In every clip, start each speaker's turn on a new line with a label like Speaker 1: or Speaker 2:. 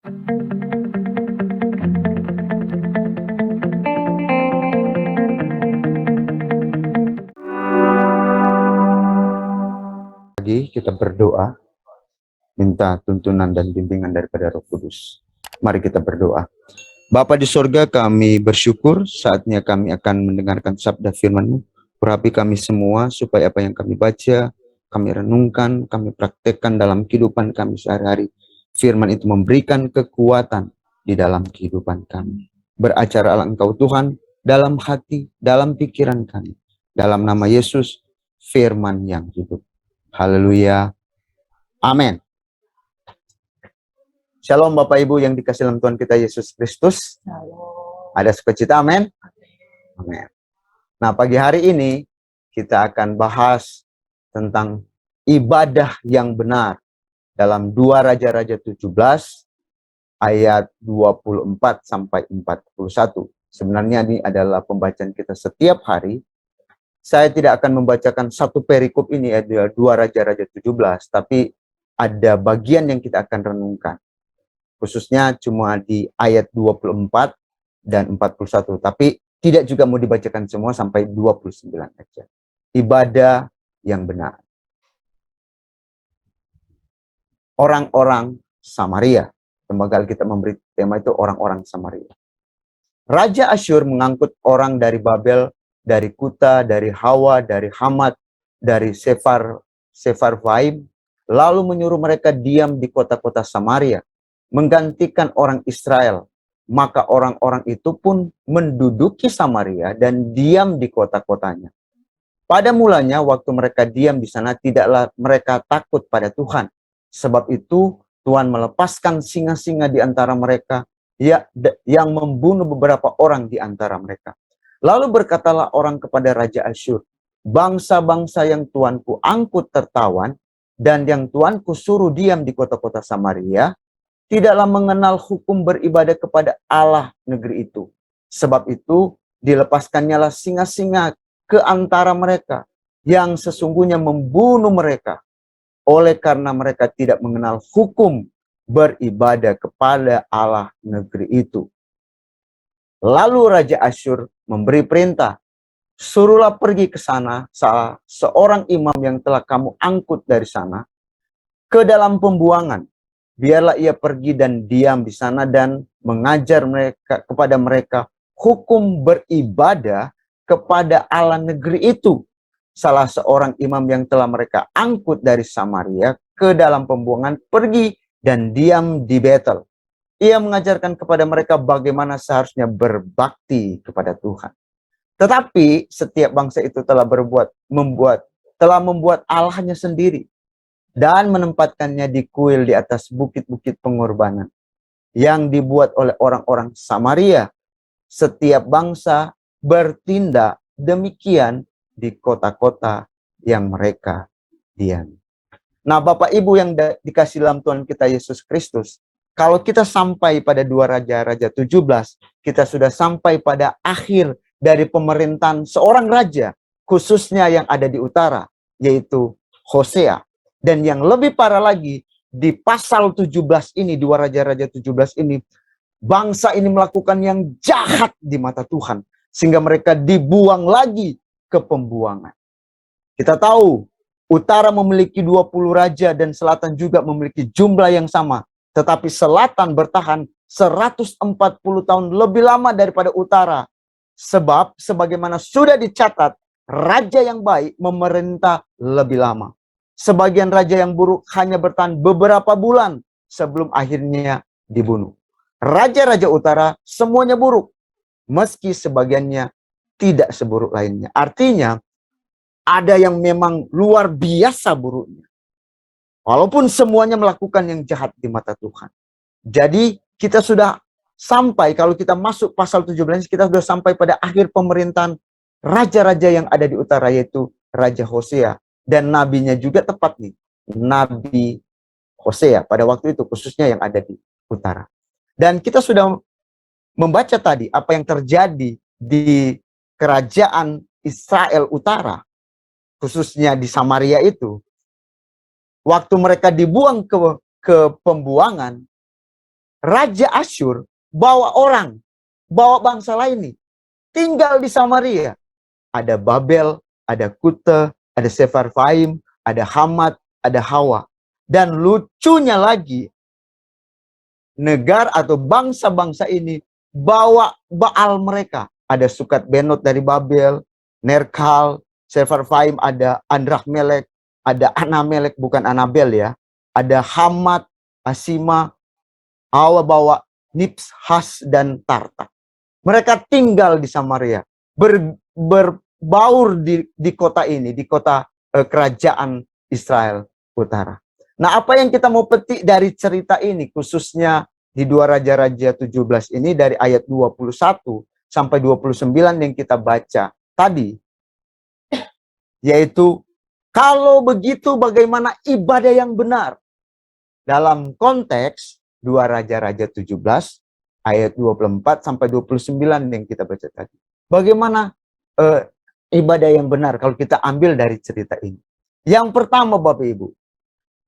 Speaker 1: Lagi kita berdoa, minta tuntunan dan bimbingan daripada Roh Kudus. Mari kita berdoa. Bapa di sorga, kami bersyukur saatnya kami akan mendengarkan sabda firman-Mu. Urapi kami semua supaya apa yang kami baca, kami renungkan, kami praktekkan dalam kehidupan kami sehari-hari. Firman itu memberikan kekuatan di dalam kehidupan kami. Beracara Engkau Tuhan dalam hati, dalam pikiran kami. Dalam nama Yesus, firman yang hidup. Haleluya. Amin. Shalom Bapak Ibu yang dikasihi dalam Tuhan kita Yesus Kristus. Ada sukacita, amin. Amin. Nah, pagi hari ini kita akan bahas tentang ibadah yang benar dalam 2 Raja-Raja 17 ayat 24 sampai 41. Sebenarnya ini adalah pembacaan kita setiap hari. Saya tidak akan membacakan satu perikop ini adalah 2 Raja-Raja 17, tapi ada bagian yang kita akan renungkan. Khususnya cuma di ayat 24 dan 41. Tapi tidak juga mau dibacakan semua sampai 29 aja. Ibadah yang benar. Orang-orang Samaria. Tembagal kita memberi tema itu orang-orang Samaria. Raja Asyur mengangkut orang dari Babel, dari Kuta, dari Hawa, dari Hamat, dari Sefarvaim, lalu menyuruh mereka diam di kota-kota Samaria, menggantikan orang Israel. Maka orang-orang itu pun menduduki Samaria dan diam di kota-kotanya. Pada mulanya waktu mereka diam di sana, tidaklah mereka takut pada Tuhan. Sebab itu Tuhan melepaskan singa-singa di antara mereka, yang membunuh beberapa orang di antara mereka. Lalu berkatalah orang kepada Raja Asyur, bangsa-bangsa yang Tuanku angkut tertawan, dan yang Tuanku suruh diam di kota-kota Samaria, tidaklah mengenal hukum beribadah kepada Allah negeri itu. Sebab itu dilepaskannyalah singa-singa ke antara mereka, yang sesungguhnya membunuh mereka, oleh karena mereka tidak mengenal hukum beribadah kepada Allah negeri itu. Lalu Raja Asyur memberi perintah, suruhlah pergi ke sana salah seorang imam yang telah kamu angkut dari sana ke dalam pembuangan. Biarlah ia pergi dan diam di sana dan mengajar kepada mereka hukum beribadah kepada Allah negeri itu. Salah seorang imam yang telah mereka angkut dari Samaria ke dalam pembuangan pergi dan diam di Betel. Ia mengajarkan kepada mereka bagaimana seharusnya berbakti kepada Tuhan. Tetapi setiap bangsa itu telah membuat Allahnya sendiri dan menempatkannya di kuil di atas bukit-bukit pengorbanan yang dibuat oleh orang-orang Samaria. Setiap bangsa bertindak demikian di kota-kota yang mereka diami. Nah, Bapak Ibu yang dikasihi dalam Tuhan kita Yesus Kristus, kalau kita sampai pada 2 Raja-Raja 17, kita sudah sampai pada akhir dari pemerintahan seorang raja, khususnya yang ada di utara, yaitu Hosea. Dan yang lebih parah lagi, di pasal 17 ini, 2 Raja-Raja 17 ini, bangsa ini melakukan yang jahat di mata Tuhan, sehingga mereka dibuang lagi ke pembuangan. Kita tahu, utara memiliki 20 raja dan selatan juga memiliki jumlah yang sama. Tetapi selatan bertahan 140 tahun lebih lama daripada utara. Sebab sebagaimana sudah dicatat, raja yang baik memerintah lebih lama. Sebagian raja yang buruk hanya bertahan beberapa bulan sebelum akhirnya dibunuh. Raja-raja utara semuanya buruk, meski sebagiannya tidak seburuk lainnya. Artinya, ada yang memang luar biasa buruknya. Walaupun semuanya melakukan yang jahat di mata Tuhan. Jadi kita sudah sampai, kalau kita masuk pasal 17, kita sudah sampai pada akhir pemerintahan raja-raja yang ada di utara, yaitu Raja Hosea. Dan nabinya juga tepat nih, Nabi Hosea pada waktu itu, khususnya yang ada di utara. Dan kita sudah membaca tadi apa yang terjadi di kerajaan Israel utara, khususnya di Samaria itu. Waktu mereka dibuang ke pembuangan, Raja Asyur bawa orang, bawa bangsa lain nih, tinggal di Samaria. Ada Babel, ada Kute, ada Sefarvaim, ada Hamat, ada Hawa. Dan lucunya lagi, negara atau bangsa-bangsa ini bawa Baal mereka. Ada Sukat Benot dari Babel, Nerkal, Sefarvaim, ada Andramelek, ada Anamelek, bukan Anabel ya. Ada Hamat, Asima, Hawa bawa Nibhas dan Tartak. Mereka tinggal di Samaria, berbaur di kota ini, di kota kerajaan Israel Utara. Nah, apa yang kita mau petik dari cerita ini, khususnya di 2 Raja-Raja 17 ini, dari ayat 21 sampai 29 yang kita baca tadi, yaitu, kalau begitu bagaimana ibadah yang benar? Dalam konteks 2 Raja-Raja 17, ayat 24 sampai 29 yang kita baca tadi. Bagaimana ibadah yang benar kalau kita ambil dari cerita ini? Yang pertama, Bapak Ibu,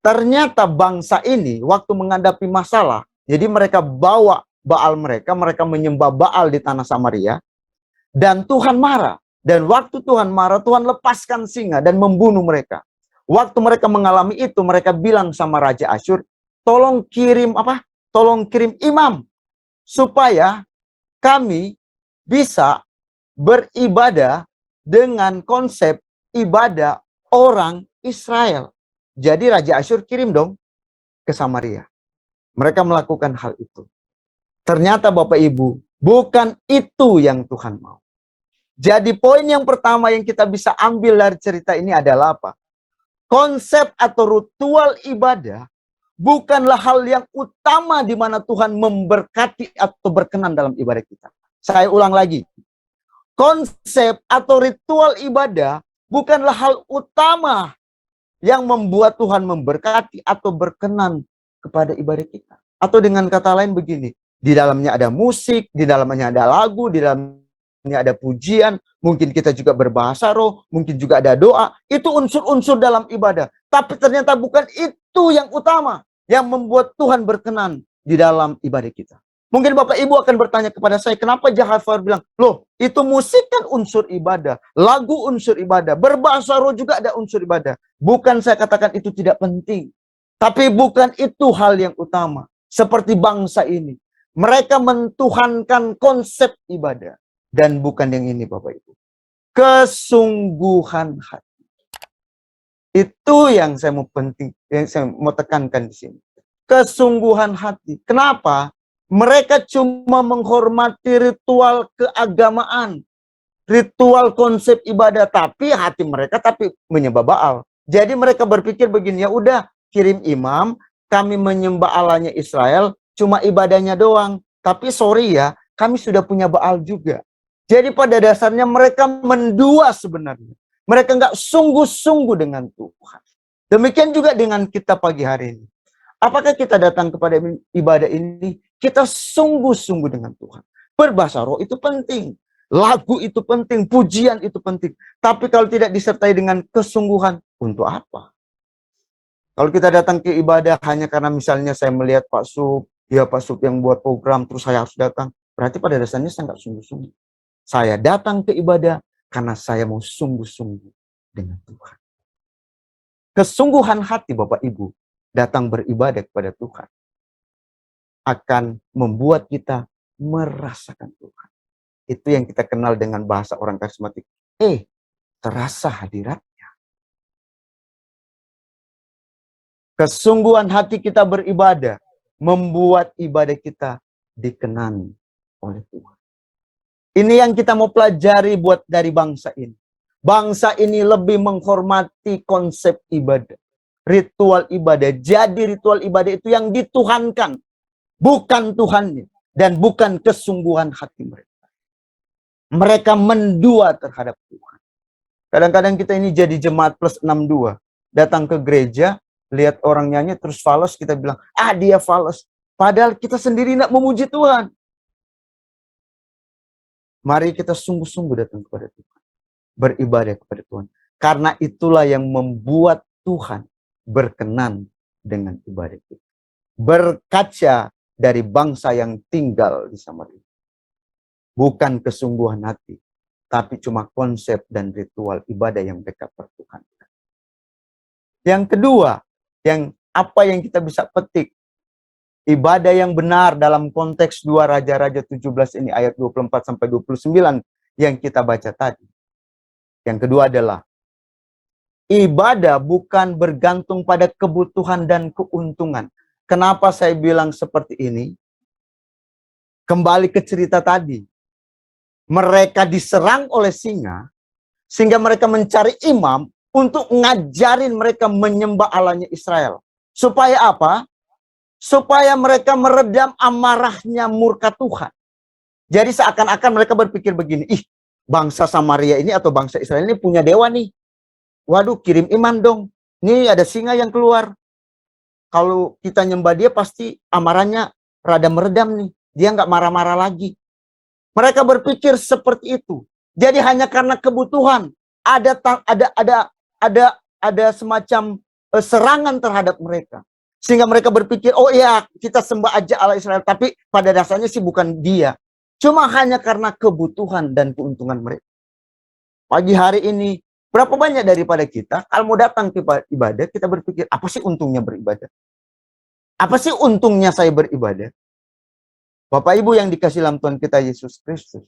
Speaker 1: ternyata bangsa ini waktu menghadapi masalah, jadi mereka bawa Baal mereka menyembah Baal di tanah Samaria, dan Tuhan marah. Dan waktu Tuhan marah, Tuhan lepaskan singa dan membunuh mereka. Waktu mereka mengalami itu, mereka bilang sama Raja Asyur, tolong kirim imam supaya kami bisa beribadah dengan konsep ibadah orang Israel. Jadi Raja Asyur kirim dong ke Samaria. Mereka melakukan hal itu. Ternyata Bapak Ibu, bukan itu yang Tuhan mau. Jadi poin yang pertama yang kita bisa ambil dari cerita ini adalah apa? Konsep atau ritual ibadah bukanlah hal yang utama di mana Tuhan memberkati atau berkenan dalam ibadah kita. Saya ulang lagi. Konsep atau ritual ibadah bukanlah hal utama yang membuat Tuhan memberkati atau berkenan kepada ibadah kita. Atau dengan kata lain begini, di dalamnya ada musik, di dalamnya ada lagu, di dalamnya ada pujian, mungkin kita juga berbahasa roh, mungkin juga ada doa. Itu unsur-unsur dalam ibadah. Tapi ternyata bukan itu yang utama yang membuat Tuhan berkenan di dalam ibadah kita. Mungkin Bapak Ibu akan bertanya kepada saya, kenapa Jahafar bilang, loh itu musik kan unsur ibadah, lagu unsur ibadah, berbahasa roh juga ada unsur ibadah. Bukan saya katakan itu tidak penting, tapi bukan itu hal yang utama. Seperti bangsa ini, mereka mentuhankan konsep ibadah. Dan bukan yang ini Bapak Ibu. Kesungguhan hati. Itu yang saya mau tekankan di sini. Kesungguhan hati. Kenapa? Mereka cuma menghormati ritual keagamaan, ritual konsep ibadah, tapi hati mereka menyembah Baal. Jadi mereka berpikir begini, ya udah kirim imam, kami menyembah Allahnya Israel, cuma ibadahnya doang. Tapi sorry ya, kami sudah punya Baal juga. Jadi pada dasarnya mereka mendua sebenarnya. Mereka nggak sungguh-sungguh dengan Tuhan. Demikian juga dengan kita pagi hari ini. Apakah kita datang kepada ibadah ini, kita sungguh-sungguh dengan Tuhan. Berbahasa roh itu penting. Lagu itu penting, pujian itu penting. Tapi kalau tidak disertai dengan kesungguhan, untuk apa? Kalau kita datang ke ibadah hanya karena misalnya saya melihat Pak Sup, ya Pak Sup yang buat program, terus saya harus datang. Berarti pada dasarnya saya nggak sungguh-sungguh. Saya datang ke ibadah karena saya mau sungguh-sungguh dengan Tuhan. Kesungguhan hati Bapak Ibu datang beribadah kepada Tuhan akan membuat kita merasakan Tuhan. Itu yang kita kenal dengan bahasa orang karismatik. Terasa hadiratnya. Kesungguhan hati kita beribadah membuat ibadah kita dikenani oleh Tuhan. Ini yang kita mau pelajari buat dari bangsa ini. Bangsa ini lebih menghormati konsep ibadah. Ritual ibadah. Jadi ritual ibadah itu yang dituhankan. Bukan Tuhannya. Dan bukan kesungguhan hati mereka. Mereka mendua terhadap Tuhan. Kadang-kadang kita ini jadi jemaat plus 62. Datang ke gereja, lihat orang nyanyi, terus fales, kita bilang, dia fales. Padahal kita sendiri tidak memuji Tuhan. Mari kita sungguh-sungguh datang kepada Tuhan. Beribadah kepada Tuhan. Karena itulah yang membuat Tuhan berkenan dengan ibadah kita. Berkaca dari bangsa yang tinggal di Samaria. Bukan kesungguhan hati, tapi cuma konsep dan ritual ibadah yang mereka pertuhankan. Yang kedua, apa yang kita bisa petik, ibadah yang benar dalam konteks 2 Raja-Raja 17 ini ayat 24 sampai 29 yang kita baca tadi. Yang kedua adalah ibadah bukan bergantung pada kebutuhan dan keuntungan. Kenapa saya bilang seperti ini? Kembali ke cerita tadi. Mereka diserang oleh singa, sehingga mereka mencari imam untuk ngajarin mereka menyembah Allahnya Israel. Supaya apa? Supaya mereka meredam amarahnya murka Tuhan. Jadi seakan-akan mereka berpikir begini, bangsa Samaria ini atau bangsa Israel ini punya dewa nih. Waduh, kirim imam dong. Nih ada singa yang keluar. Kalau kita nyembah dia pasti amarahnya rada meredam nih. Dia nggak marah-marah lagi. Mereka berpikir seperti itu. Jadi hanya karena kebutuhan ada semacam serangan terhadap mereka. Sehingga mereka berpikir, oh iya kita sembah aja Allah Israel. Tapi pada dasarnya sih bukan dia. Cuma hanya karena kebutuhan dan keuntungan mereka. Pagi hari ini, berapa banyak daripada kita, kalau mau datang ke ibadah, kita berpikir, apa sih untungnya beribadah? Apa sih untungnya saya beribadah? Bapak Ibu yang dikasih dalam Tuhan kita Yesus Kristus.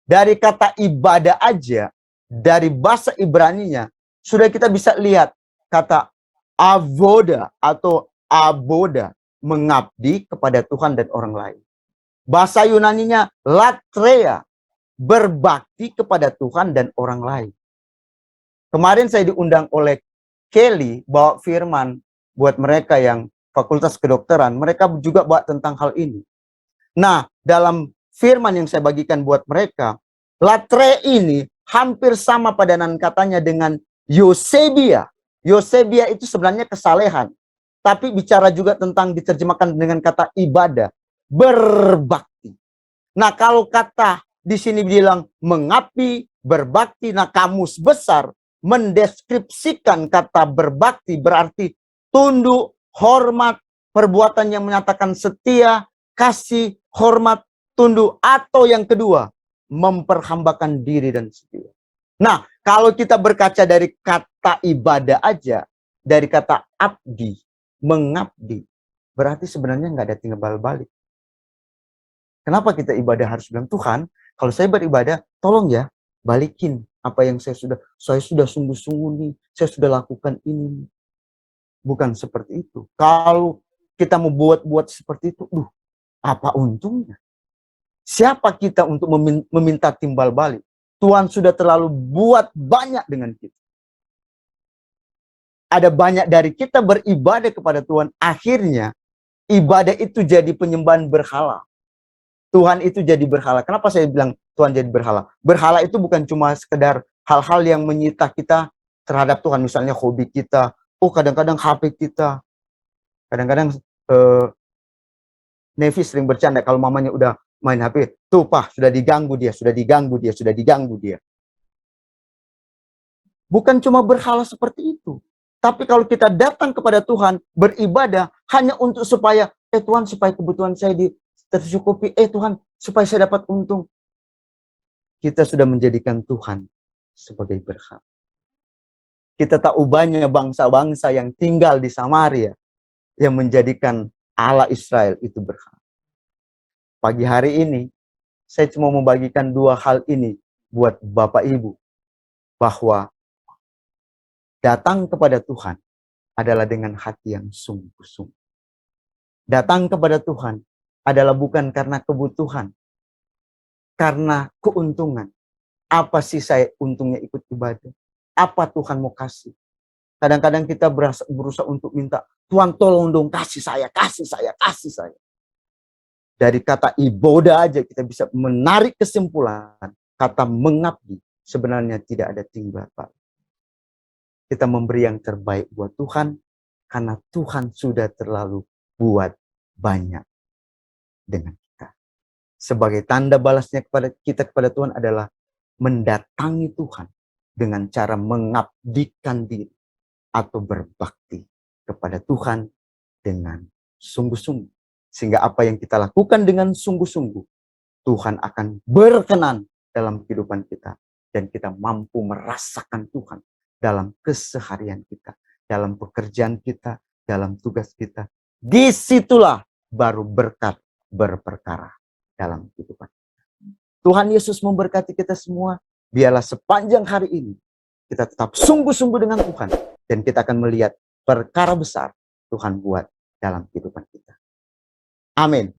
Speaker 1: Dari kata ibadah aja, dari bahasa Ibraninya, sudah kita bisa lihat kata avoda atau aboda, mengabdi kepada Tuhan dan orang lain. Bahasa Yunaninya latreia, berbakti kepada Tuhan dan orang lain. Kemarin saya diundang oleh Kelly bawa firman buat mereka yang fakultas kedokteran. Mereka juga bawa tentang hal ini. Nah, dalam firman yang saya bagikan buat mereka, latre ini hampir sama padanan katanya dengan Eusebia. Eusebia itu sebenarnya kesalehan. Tapi bicara juga tentang diterjemahkan dengan kata ibadah. Berbakti. Nah, kalau kata di sini bilang mengabdi, berbakti. Nah, kamus besar mendeskripsikan kata berbakti berarti tunduk, hormat, perbuatan yang menyatakan setia, kasih, hormat, tunduk. Atau yang kedua, memperhambakan diri dan setia. Nah, kalau kita berkaca dari kata ibadah aja, dari kata abdi, mengabdi, berarti sebenarnya nggak ada timbal balik. Kenapa kita ibadah harus bilang, Tuhan, kalau saya beribadah, tolong ya, balikin apa yang saya sudah sungguh-sungguh nih, saya sudah lakukan ini. Bukan seperti itu. Kalau kita mau buat seperti itu, apa untungnya? Siapa kita untuk meminta timbal balik? Tuhan sudah terlalu buat banyak dengan kita. Ada banyak dari kita beribadah kepada Tuhan. Akhirnya, ibadah itu jadi penyembahan berhala. Tuhan itu jadi berhala. Kenapa saya bilang Tuhan jadi berhala? Berhala itu bukan cuma sekedar hal-hal yang menyita kita terhadap Tuhan. Misalnya hobi kita. Kadang-kadang HP kita. Kadang-kadang Nevi sering bercanda kalau mamanya udah main HP. Tuh, Pak, sudah diganggu dia. Bukan cuma berhala seperti itu. Tapi kalau kita datang kepada Tuhan, beribadah hanya untuk supaya, Tuhan, supaya kebutuhan saya tercukupi. Tuhan, supaya saya dapat untung. Kita sudah menjadikan Tuhan sebagai berhala. Kita tak ubahnya bangsa-bangsa yang tinggal di Samaria yang menjadikan Allah Israel itu berhala. Pagi hari ini, saya cuma membagikan 2 hal ini buat Bapak Ibu. Bahwa datang kepada Tuhan adalah dengan hati yang sungguh-sungguh. Datang kepada Tuhan adalah bukan karena kebutuhan, karena keuntungan. Apa sih saya untungnya ikut ibadah? Apa Tuhan mau kasih? Kadang-kadang kita berusaha untuk minta, Tuhan tolong dong kasih saya. Dari kata ibadah aja kita bisa menarik kesimpulan, kata mengabdi sebenarnya tidak ada timbal balik. Kita memberi yang terbaik buat Tuhan, karena Tuhan sudah terlalu buat banyak dengan kita. Sebagai tanda balasnya kepada Tuhan adalah mendatangi Tuhan dengan cara mengabdikan diri atau berbakti kepada Tuhan dengan sungguh-sungguh. Sehingga apa yang kita lakukan dengan sungguh-sungguh, Tuhan akan berkenan dalam kehidupan kita. Dan kita mampu merasakan Tuhan dalam keseharian kita, dalam pekerjaan kita, dalam tugas kita. Disitulah baru berkat berperkara dalam kehidupan. Tuhan Yesus memberkati kita semua. Biarlah sepanjang hari ini kita tetap sungguh-sungguh dengan Tuhan. Dan kita akan melihat perkara besar Tuhan buat dalam kehidupan kita. Amin.